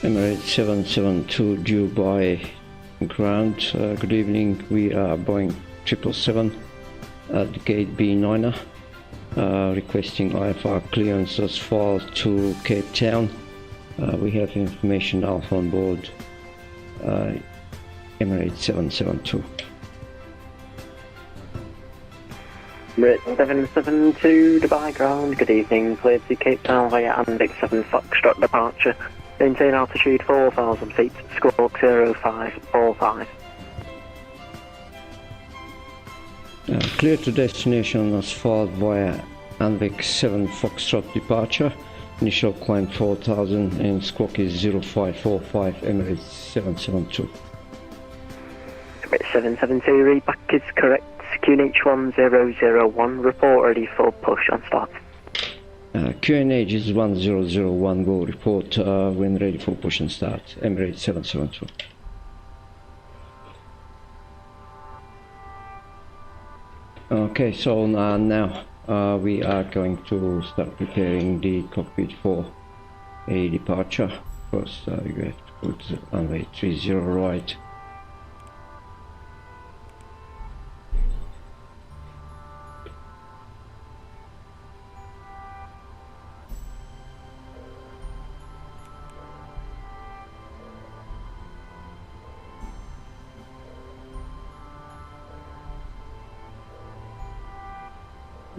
EMIRATES 772 Dubai ground. Good evening, we are Boeing 777 at gate B9, requesting IFR clearance as far to Cape Town. We have information Alpha on board EMIRATES 772. EMIRATES 772 Dubai ground, good evening, cleared to Cape Town via Andic 7 Foxtrot departure. Maintain altitude 4,000 feet, squawk 0545. Clear to destination asphalt via Andic 7 Foxtrot departure. Initial climb 4,000 and squawk is 0545, EMIRATES 772. EMIRATES 772, read back is correct. QNH1001, report ready for push on start. QNH is 1001, go report when ready for push and start, EMIRATES 772. Okay, so now we are going to start preparing the cockpit for a departure. First you have to put runway 30 right.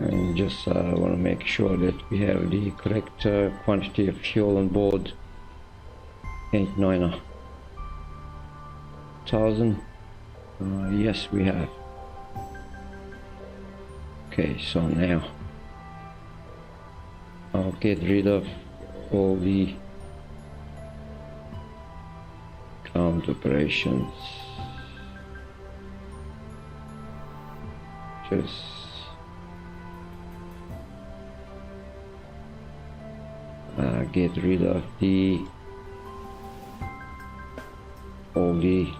And just want to make sure that we have the correct quantity of fuel on board. 89,000. Yes, we have. Okay, so now I'll get rid of all the count operations. Just get rid of all the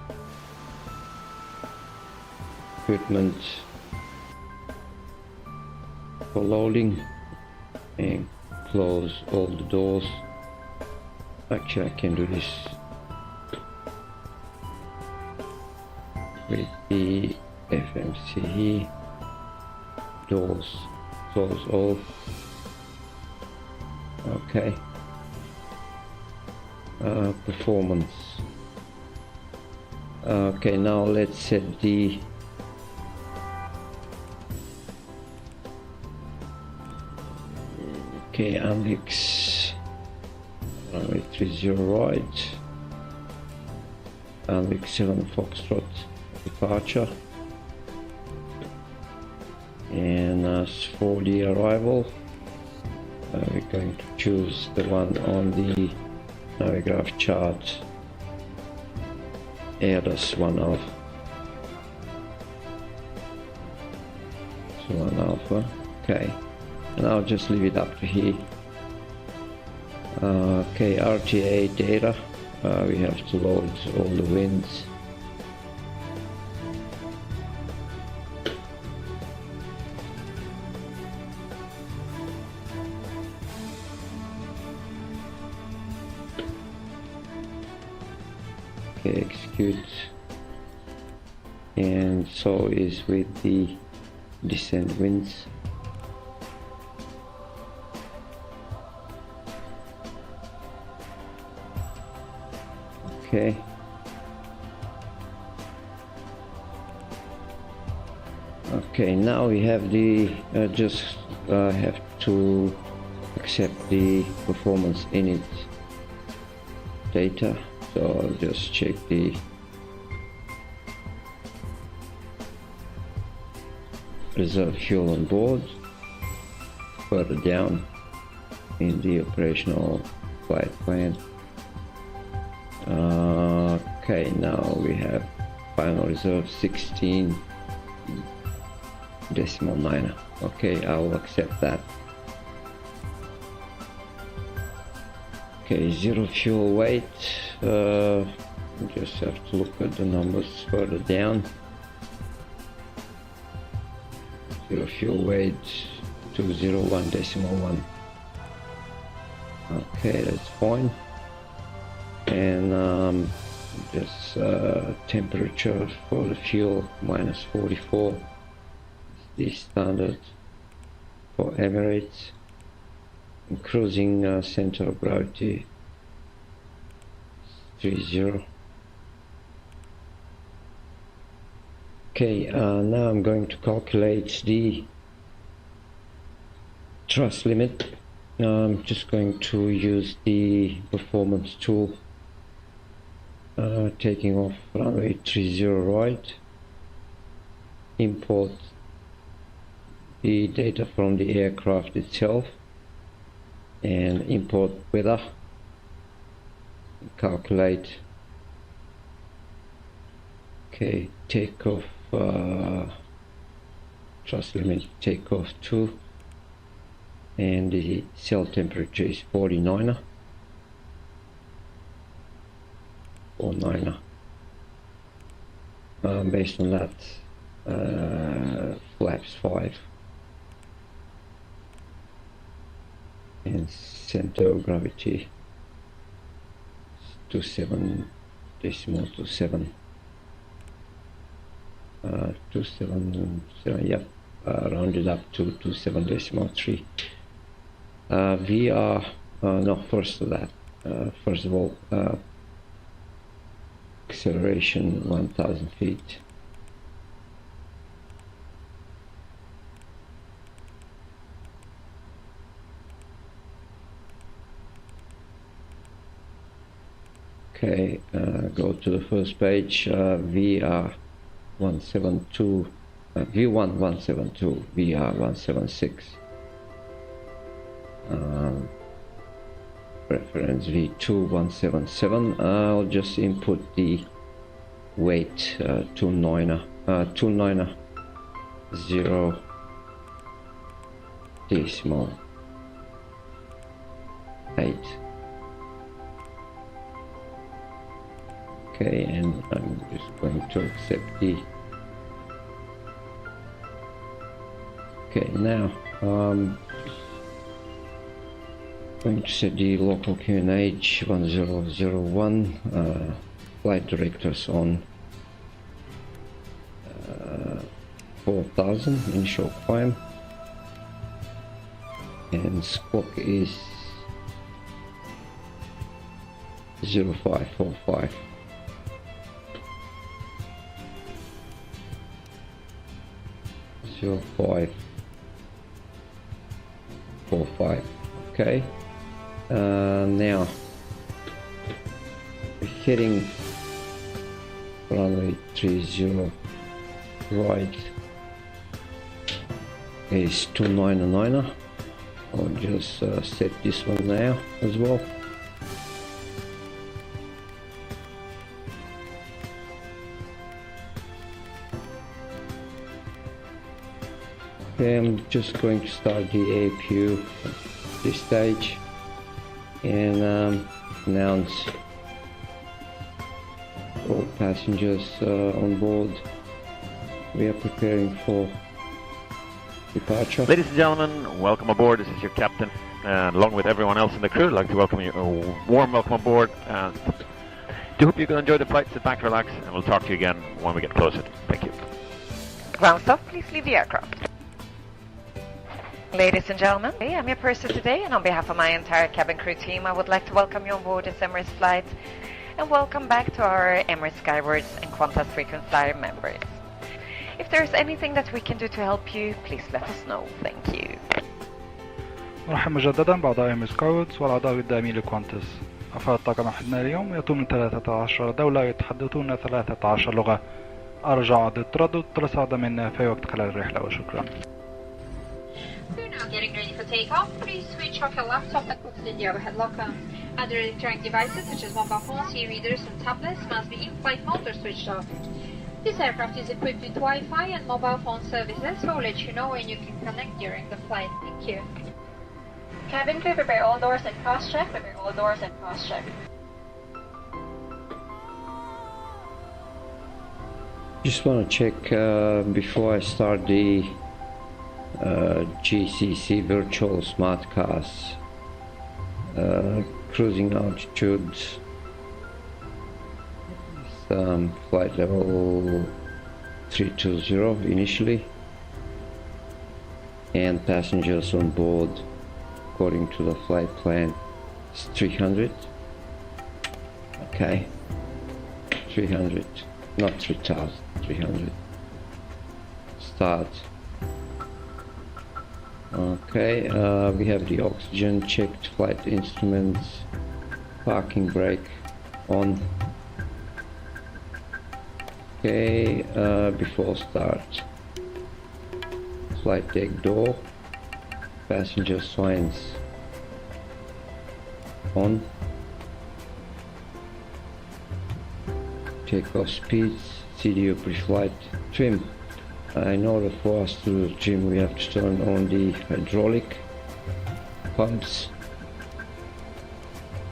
equipment for loading and close all the doors. Actually, I can do this with the FMC doors, close all. Okay. Performance. Okay, now let's set the Andic runway 30 right, Andic 7 Foxtrot departure, and as for the arrival, we're going to choose the one on the Navigraph chart, Airbus 1 Alpha. So 1 Alpha, okay, and I'll just leave it up to here. Okay, RTA data, we have to load all the winds. Okay, execute, and so is with the descent winds. Okay, okay, now we have the just have to accept the performance init data. So I'll just check the reserve fuel on board further down in the operational flight plan. Okay, now we have final reserve 16.9. Okay, I'll accept that. Okay, zero fuel weight. Just have to look at the numbers further down. Zero fuel weight 201.1. Okay, that's fine. and just temperature for the fuel -44, the standard for Emirates, and cruising center of gravity 30. Okay, now I'm going to calculate the thrust limit. I'm just going to use the performance tool, taking off runway 30 right, import the data from the aircraft itself, and import weather, calculate. Okay, takeoff thrust limit, takeoff 2, and the cell temperature is 49er. Based on that, flaps 5 and center of gravity 27.27. 277, yep, rounded up to 27.3. VR, no, first of that, first of all, acceleration 1000 feet. Okay, go to the first page, VR 172, V1 172, VR 176, reference V2 177. I'll just input the weight 29er 0 decimal 8. Okay, and I'm just going to accept the. Okay, now going to set the local QNH 1001, flight directors on 4000 initial climb, and squawk is 0545. So 545. Okay, now heading runway 30 right is 299er. I'll just set this one now as well. Okay, I'm just going to start the APU at this stage and announce all passengers on board. We are preparing for departure. Ladies and gentlemen, welcome aboard. This is your captain, and along with everyone else in the crew, I'd like to welcome you, a warm welcome aboard, and do hope you can enjoy the flight. Sit back, relax, and we'll talk to you again when we get closer. Thank you. Ground stop, please leave the aircraft. Ladies and gentlemen, I'm your purser today, and on behalf of my entire cabin crew team, I would like to welcome you on board this Emirates flight, and welcome back to our Emirates Skywards and Qantas frequent flyer members. If there's anything that we can do to help you, please let us know. Thank you. نرحب مجددا بأعضاء إميريتس سكاوتس والأعضاء الدائمين لكوانتس. أفراد الطاقم وحدنا اليوم يأتون من 13 دولة يتحدثون 13 لغة. أرجو عدد التردد للصعود منا في وقت خلال الرحلة وشكرا. We're now getting ready for takeoff. Please switch off your laptop and put it in the overhead locker. Other electronic devices such as mobile phones, e-readers and tablets must be in flight mode or switched off. This aircraft is equipped with Wi-Fi and mobile phone services, so we'll let you know when you can connect during the flight. Thank you. Cabin crew, prepare all doors and cross-check. Prepare all doors and cross-check. Just want to check before I start the GCC virtual smart cars, cruising altitude flight level 320 initially, and passengers on board according to the flight plan is 300. Okay, 300, not 3000, 300. Start. Okay, we have the oxygen checked, flight instruments, parking brake on. Okay, before start, flight deck door, passenger signs on, takeoff speeds, CDO pre-flight, trim. In order for us to trim, we have to turn on the hydraulic pumps,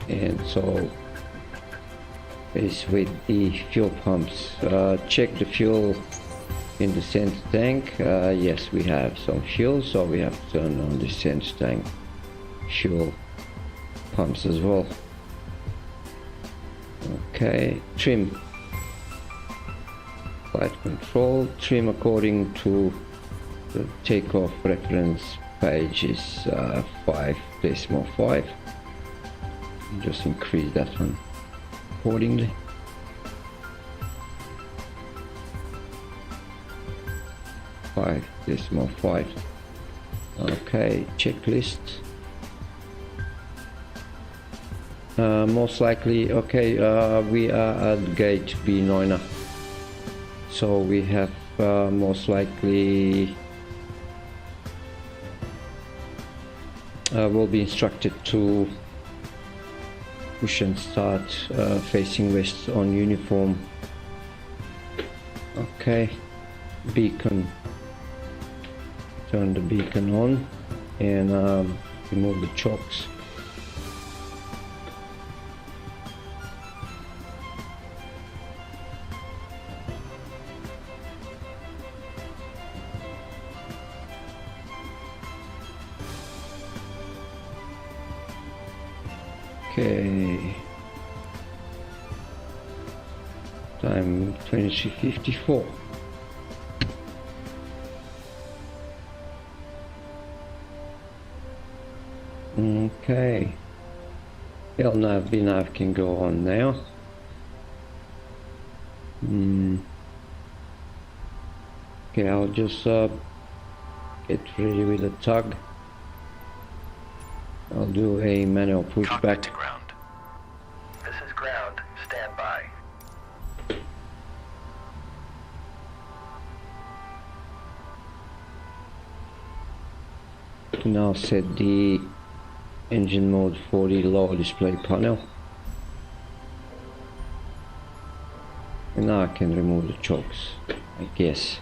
and so is with the fuel pumps. Check the fuel in the center tank. Yes, we have some fuel, so we have to turn on the center tank fuel pumps as well. Okay, trim. Flight control, trim according to the takeoff reference page is 5.5. Just increase that one accordingly. Five. Okay, checklist. Most likely, okay, we are at gate B9, so we have most likely will be instructed to push and start facing west on uniform. Okay, beacon, turn the beacon on and remove the chocks. Okay, time 23:54. Okay, LNAV, BNAV can go on now. Okay, I'll just get ready with the tug. I'll do a manual pushback. To ground. This is ground. Stand by. Now set the engine mode for the lower display panel. And now I can remove the chokes, I guess.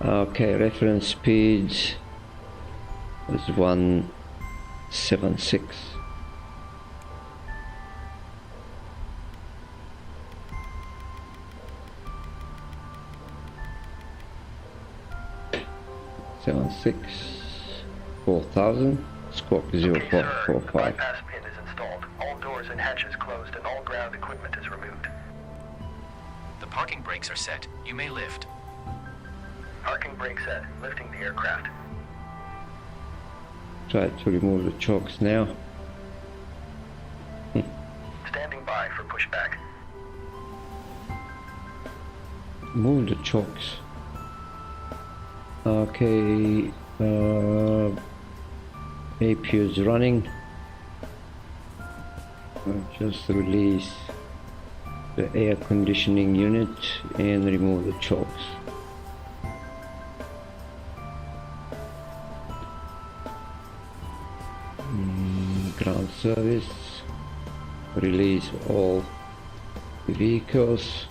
Okay, reference speeds was 176. .76, 4000, squawk 0.45. Bypass pin is installed. All doors and hatches closed and all ground equipment is removed. The parking brakes are set. You may lift. Parking brake set. Lifting the aircraft. Try to remove the chokes now. Standing by for pushback. Move the chokes. Okay, AP is running. I'll just release the air conditioning unit and remove the chokes. Ground service, release all the vehicles.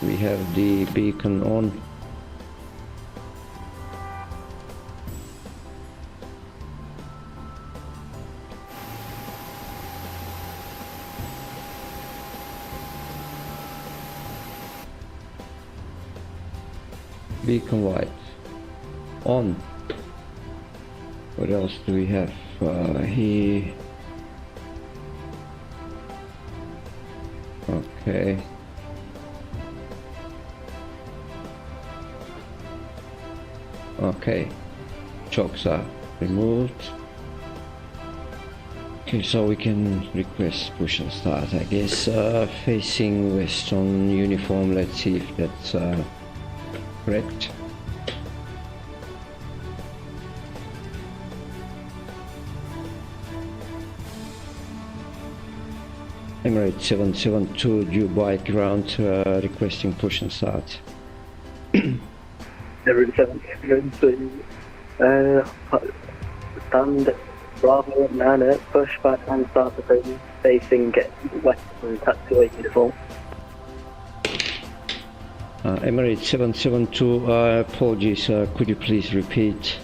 We have the beacon on. Beacon light on. What else do we have here? Okay. Okay, chokes are removed. Okay, so we can request push and start, I guess. Facing west on uniform, let's see if that's correct. Emirates 772 Dubai ground, requesting push and start. Emirates 772, stand Bravo 9, push back and start approach, facing west on taxiway uniform. Emirates 772, apologies, could you please repeat?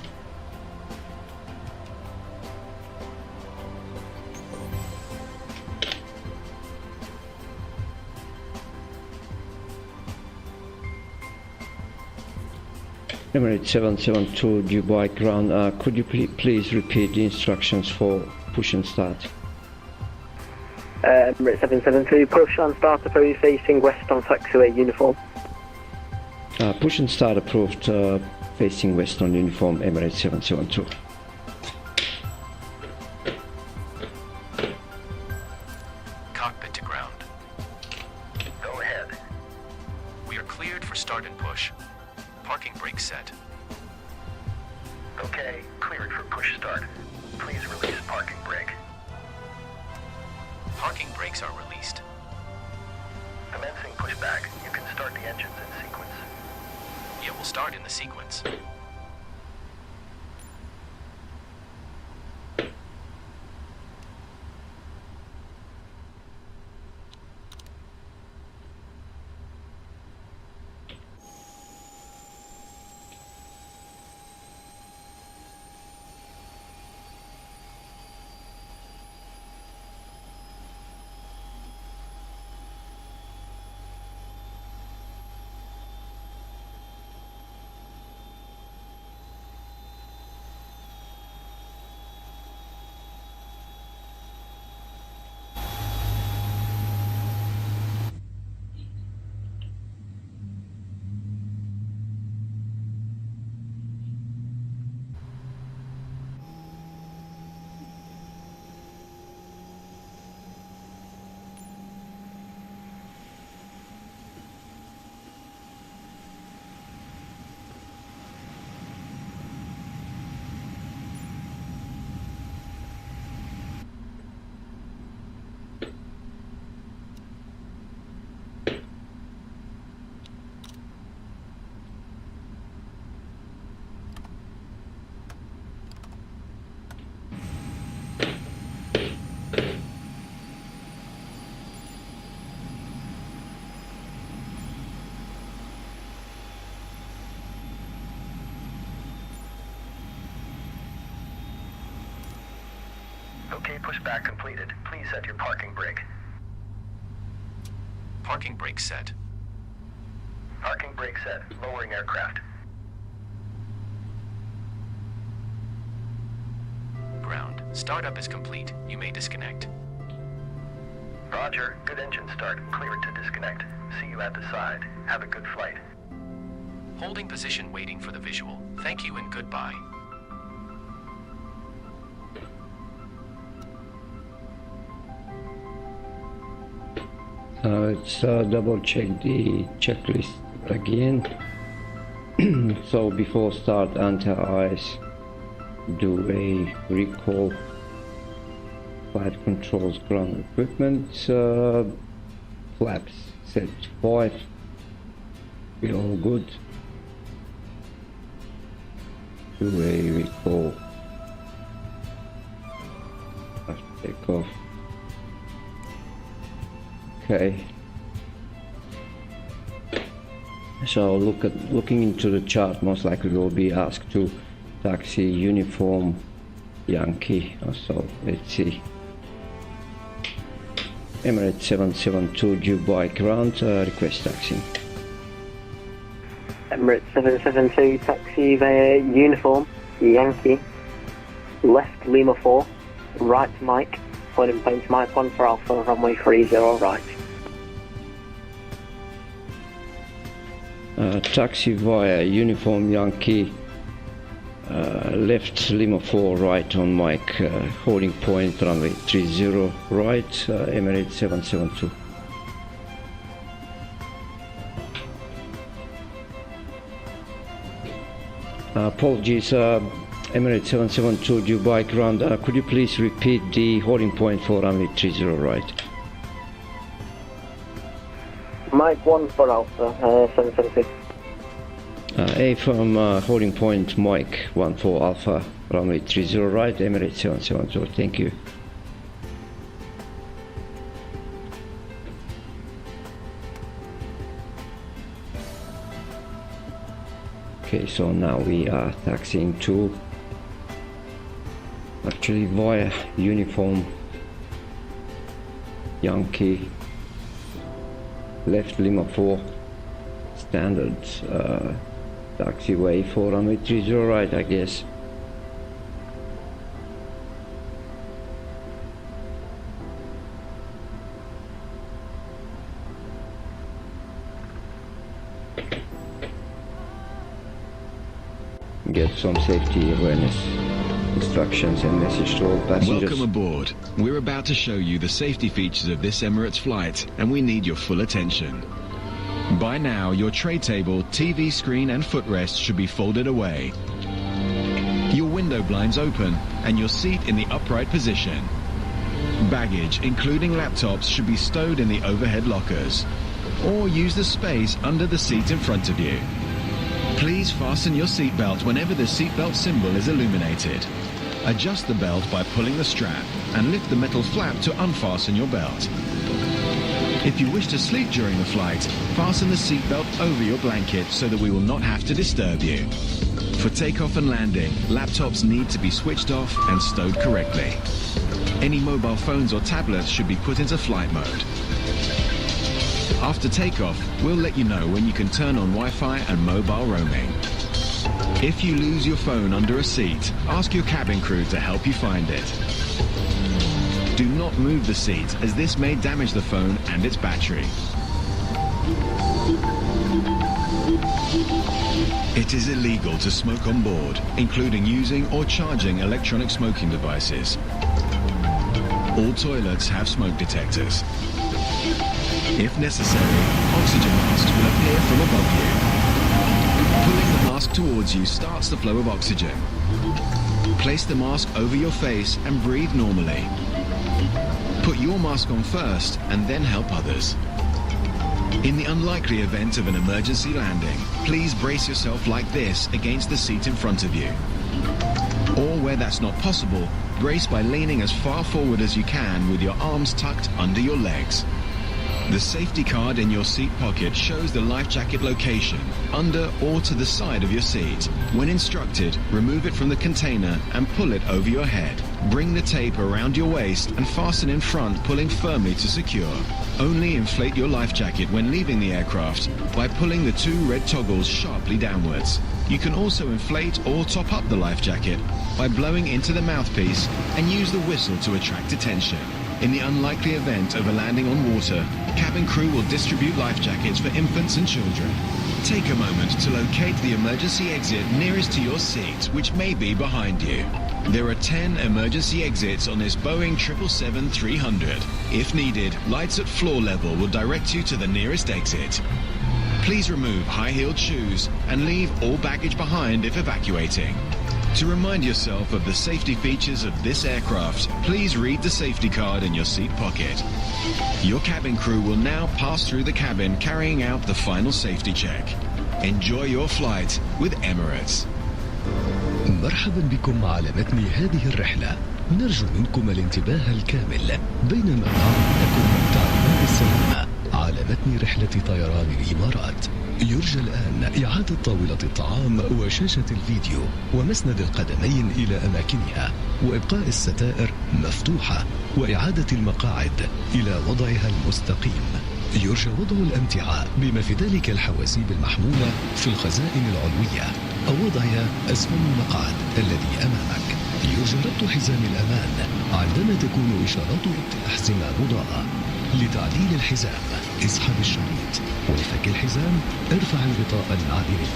Emirates 772 Dubai ground, could you please repeat the instructions for push and start? Emirates 772, push and start approach, facing west on taxiway uniform. Push and start approved, facing west on uniform, Emirates 772. Cockpit to ground. Go ahead. We are cleared for start and push. Parking brake set. Okay, cleared for push start. Please release parking brake. Parking brakes are released. Commencing pushback. You can start the engines in sequence. Yeah, we'll start in the sequence. Okay, pushback completed. Please set your parking brake. Parking brake set. Parking brake set. Lowering aircraft. Ground. Startup is complete. You may disconnect. Roger. Good engine start. Cleared to disconnect. See you at the side. Have a good flight. Holding position waiting for the visual. Thank you and goodbye. Let's double check the checklist again. So before start, anti-ice, do a recall, flight controls, ground equipment, flaps set 5, be all good. Do a recall after takeoff. Okay. So looking into the chart, most likely we'll be asked to taxi uniform Yankee. So let's see. Emirates 772 Dubai ground, request taxi. Emirates 772, taxi via uniform Yankee, left Lima 4, right Mike, point in place Mike 1 for Alpha, runway 30 right. Taxi via Uniform Yankee, left Lima 4 right on Mike, holding point runway 30 right, Emirates 772. Apologies, Emirates 772 Dubai ground, could you please repeat the holding point for runway 30 right? Mike 1 for Alpha, 772. A from holding point Mike 1 for Alpha, runway 30 right, Emirates 772, thank you. Okay, so now we are taxiing to, actually via Uniform Yankee, left Lima 4, standard taxiway for runway 30 right, I guess. Get some safety awareness instructions and message to all passengers. Welcome aboard. We're about to show you the safety features of this Emirates flight, and we need your full attention. By now, your tray table, TV screen and footrest should be folded away. Your window blinds open and your seat in the upright position. Baggage, including laptops, should be stowed in the overhead lockers, or use the space under the seat in front of you. Please fasten your seatbelt whenever the seatbelt symbol is illuminated. Adjust the belt by pulling the strap and lift the metal flap to unfasten your belt. If you wish to sleep during the flight, fasten the seatbelt over your blanket so that we will not have to disturb you. For takeoff and landing, laptops need to be switched off and stowed correctly. Any mobile phones or tablets should be put into flight mode. After takeoff, we'll let you know when you can turn on Wi-Fi and mobile roaming. If you lose your phone under a seat, ask your cabin crew to help you find it. Do not move the seat, as this may damage the phone and its battery. It is illegal to smoke on board, including using or charging electronic smoking devices. All toilets have smoke detectors. If necessary, oxygen masks will appear from above you. Pulling the mask towards you starts the flow of oxygen. Place the mask over your face and breathe normally. Put your mask on first and then help others. In the unlikely event of an emergency landing, please brace yourself like this against the seat in front of you. Or where that's not possible, brace by leaning as far forward as you can with your arms tucked under your legs. The safety card in your seat pocket shows the life jacket location, under or to the side of your seat. When instructed, remove it from the container and pull it over your head. Bring the tape around your waist and fasten in front, pulling firmly to secure. Only inflate your life jacket when leaving the aircraft by pulling the two red toggles sharply downwards. You can also inflate or top up the life jacket by blowing into the mouthpiece and use the whistle to attract attention. In the unlikely event of a landing on water, cabin crew will distribute life jackets for infants and children. Take a moment to locate the emergency exit nearest to your seat, which may be behind you. There are 10 emergency exits on this Boeing 777-300. If needed, lights at floor level will direct you to the nearest exit. Please remove high-heeled shoes and leave all baggage behind if evacuating. To remind yourself of the safety features of this aircraft, please read the safety card in your seat pocket. Your cabin crew will now pass through the cabin carrying out the final safety check. Enjoy your flight with Emirates. مرحبا بكم على متن هذه الرحلة. نرجو منكم الانتباه الكامل بينما نعرض لكم تعليمات السلامة على متن رحلة طيران الإمارات. يرجى الآن إعادة طاولة الطعام وشاشة الفيديو ومسند القدمين إلى أماكنها وإبقاء الستائر مفتوحة وإعادة المقاعد إلى وضعها المستقيم. يرجى وضع الأمتعة بما في ذلك الحواسيب المحمولة في الخزائن العلوية أو وضعها أسفل المقعد الذي أمامك. يرجى ربط حزام الأمان عندما تكون إشارات الأحزمة مضاءة. لتعديل الحزام اسحب الشريط، ولفك الحزام ارفع الغطاء المعدني.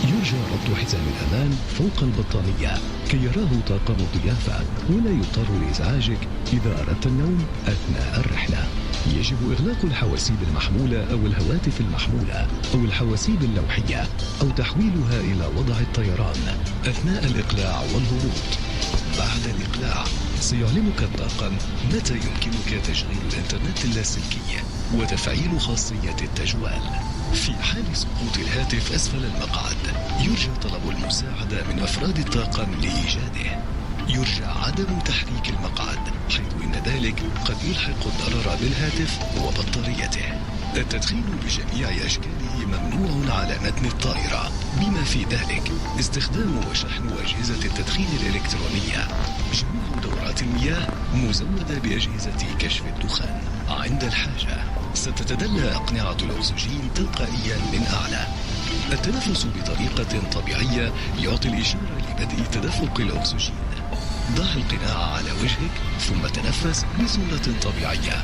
يرجى ربط حزام الأمان فوق البطانية كي يراه طاقم الضيافة ولا يضطر لإزعاجك إذا أردت النوم أثناء الرحلة. يجب إغلاق الحواسيب المحمولة أو الهواتف المحمولة أو الحواسيب اللوحية أو تحويلها إلى وضع الطيران أثناء الإقلاع والهبوط. بعد الإقلاع سيعلمك الطاقم متى يمكنك تشغيل الإنترنت اللاسلكي وتفعيل خاصية التجوال. في حال سقوط الهاتف أسفل المقعد يرجى طلب المساعدة من أفراد الطاقم لإيجاده. يرجى عدم تحريك المقعد حيث إن ذلك قد يلحق الضرر بالهاتف وبطاريته. التدخين بجميع أشكاله ممنوع على متن الطائرة بما في ذلك استخدام وشحن أجهزة التدخين الإلكترونية. جميع دورات المياه مزودة بأجهزة كشف الدخان. عند الحاجة ستتدلى أقنعة الأكسجين تلقائيا من أعلى. التنفس بطريقة طبيعية يعطي الإشارة لبدء تدفق الأكسجين. ضع القناع على وجهك ثم تنفس بصورة طبيعية.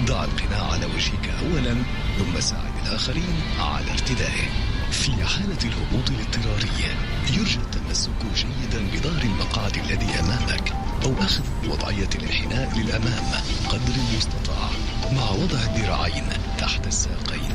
ضع القناع على وجهك أولا ثم ساعد الآخرين على ارتدائه. في حالة الهبوط الاضطراري يرجى التمسك جيدا بظهر المقعد الذي أمامك أو أخذ وضعية الانحناء للأمام قدر المستطاع مع وضع الذراعين تحت الساقين.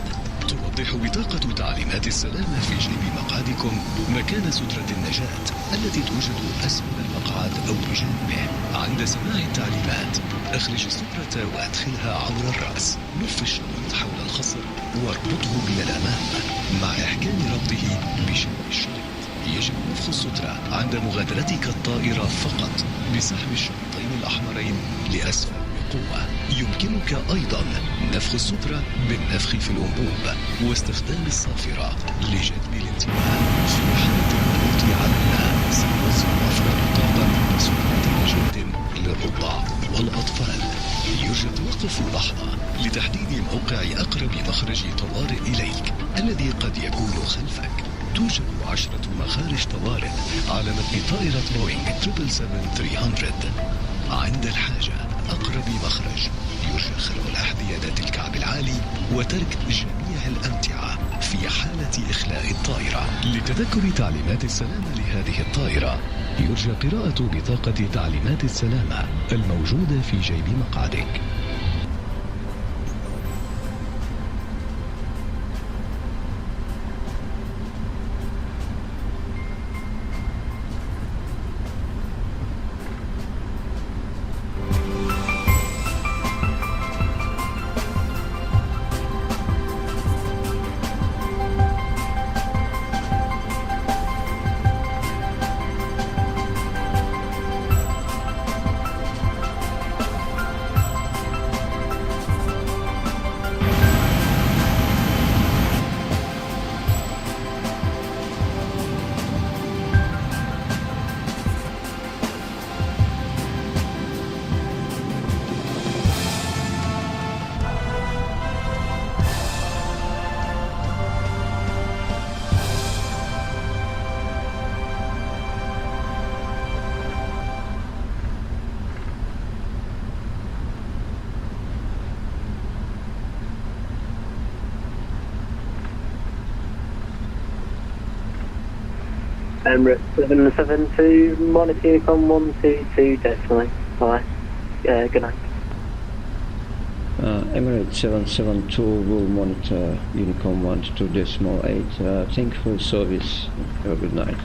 توضح بطاقة تعليمات السلامة في جيب مقعدكم مكان سترة النجاة التي توجد أسفل المقعد أو بجانبه. عند سماع التعليمات اخرج السترة وادخلها عبر الرأس. لف الشريط حول الخصر واربطه من الأمام مع إحكام ربطه بشد الشريط. يجب نفخ السترة عند مغادرتك الطائرة فقط بسحب الشريطين الأحمرين لأسفل بقوة. يمكنك أيضا نفخ السترة بالنفخ في الأنبوب واستخدام الصافرة لجذب الانتباه. في حالة الهبوط على الماء سيوزع أفراد الطاقم سترة نجاة للرضع والأطفال. يرجى التوقف لحظة لتحديد موقع أقرب مخرج طوارئ إليك الذي قد يكون خلفك. توجد 10 مخارج طوارئ على متن طائرة بوينغ 777-300. عند الحاجة أقرب مخرج يرجى خلع الأحذية ذات الكعب العالي وترك جميع الأمتعة في حالة إخلاء الطائرة. لتذكر تعليمات السلامة لهذه الطائرة يرجى قراءة بطاقة تعليمات السلامة الموجودة في جيب مقعدك. Emirates 772, monitor Unicom 122 decimal. Bye. Good night. Emirates 772 will monitor Unicom 122.8. Thank you for the service. Have a good night.